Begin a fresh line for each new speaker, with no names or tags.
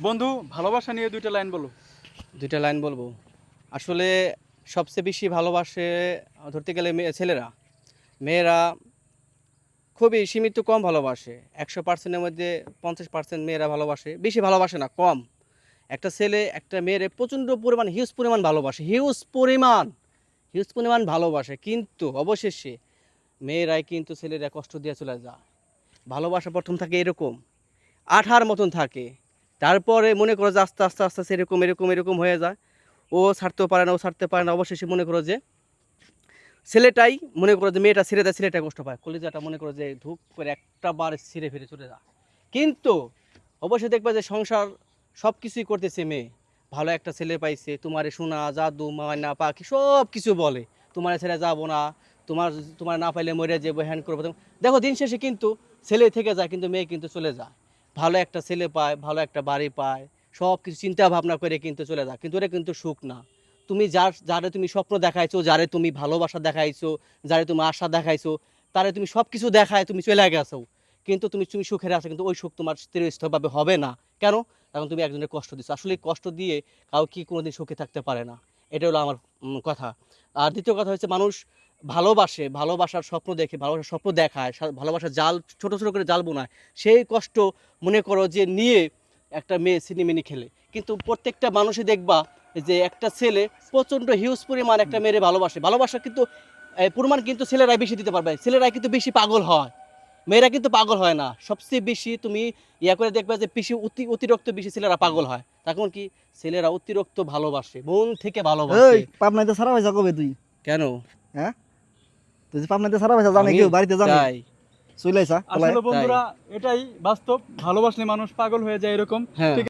বন্ধু, ভালোবাসা নিয়ে দুইটা লাইন বলো।
দুইটা লাইন বলবো। আসলে সবচেয়ে বেশি ভালোবাসে ধরতে গেলে ছেলেরা। মেয়েরা খুবই সীমিত কম ভালোবাসে। 100%-এর মধ্যে 50% মেয়েরা ভালোবাসে, বেশি ভালোবাসে না, কম। একটা ছেলে একটা মেয়েরে প্রচণ্ড পরিমাণ হিউজ পরিমাণ ভালোবাসে, হিউজ পরিমাণ ভালোবাসে, কিন্তু অবশেষে মেয়েরাই কিন্তু ছেলেরা কষ্ট দিয়ে চলে যায়। ভালোবাসা প্রথম থাকে এরকম আঠার মতন থাকে, তারপরে মনে করো যে আস্তে আস্তে আস্তে আস্তে এরকম এরকম এরকম হয়ে যায়। ও ছাড়তেও পারে না, ও ছাড়তে পারে না, অবশেষে মনে করো যে ছেলেটাই মনে করো যে মেয়েটা ছেড়ে দেয়, ছেলেটা কষ্ট পায়, কলিজাটা মনে করো যে ধূপ করে একটা বার ছিঁড়ে ফিরে চলে যায়। কিন্তু অবশ্যই দেখবে যে সংসার সব কিছুই করতেছে মেয়ে, ভালো একটা ছেলে পাইছে, তোমারে সোনা জাদু ময়না পাখি সব কিছু বলে, তোমার ছেড়ে যাবো না, তোমার তোমার না পাইলে মরে যাবো, হ্যান্ড করবো। দেখো দিন শেষে কিন্তু ছেলে থেকে যায়, কিন্তু মেয়ে কিন্তু চলে যায়। ভালো একটা ছেলে পায়, ভালো একটা বাড়ি পায়, সব কিছু চিন্তা ভাবনা করে কিন্তু চলে যায়, কিন্তু এটা কিন্তু সুখ না। তুমি যারে তুমি স্বপ্ন দেখাইছো, যারে তুমি ভালোবাসা দেখাইছো, যারে তুমি আশা দেখাইছো, তারে তুমি সব কিছু দেখায় তুমি চলে গেছো, কিন্তু তুমি তুমি সুখের আছো, কিন্তু ওই সুখ তোমার চিরস্থায়ীভাবে হবে না। কেন? কারণ তুমি একজনের কষ্ট দিচ্ছ। আসলে এই কষ্ট দিয়ে কাউ কি কোনোদিন সুখে থাকতে পারে না। এটা হলো আমার কথা। আর দ্বিতীয় কথা হচ্ছে, মানুষ ভালোবাসে, ভালোবাসার স্বপ্ন দেখে, ভালোবাসার স্বপ্ন দেখায়, ভালোবাসার জাল ছোট ছোট করে জাল বোনায়, সেই কষ্ট মনে করো যে নিয়ে একটা মেয়ে সিনেমিনি খেলে। কিন্তু প্রত্যেকটা মানুষই দেখবা যে একটা ছেলে প্রচণ্ড হিউজ পরিমাণ একটা মেয়েরে ভালোবাসে, ভালোবাসা কিন্তু পরিমাণ কিন্তু ছেলেরাই বেশি দিতে পারবে, ছেলেরাই কিন্তু বেশি পাগল হয়, মেয়েরা কিন্তু পাগল হয় না। সবচেয়ে বেশি তুমি ইয়া করে দেখবে যে বেশি অতিরিক্ত বেশি ছেলেরা পাগল হয়, তখন কি ছেলেরা অতিরিক্ত ভালোবাসে, মন থেকে ভালোবাসে।
এই পাবনাইতে সারা পয়সা কবে তুই?
কেন?
হ্যাঁ, তুই যে পাবনাইতে সারা পয়সা জানে
আমি
কেউ বাড়িতে জানে?
তাই
চইলাইছা
আসলে বন্ধুরা, এটাই বাস্তব, ভালোবাসলে মানুষ পাগল হয়ে যায় এরকম।
হ্যাঁ।
ঠিক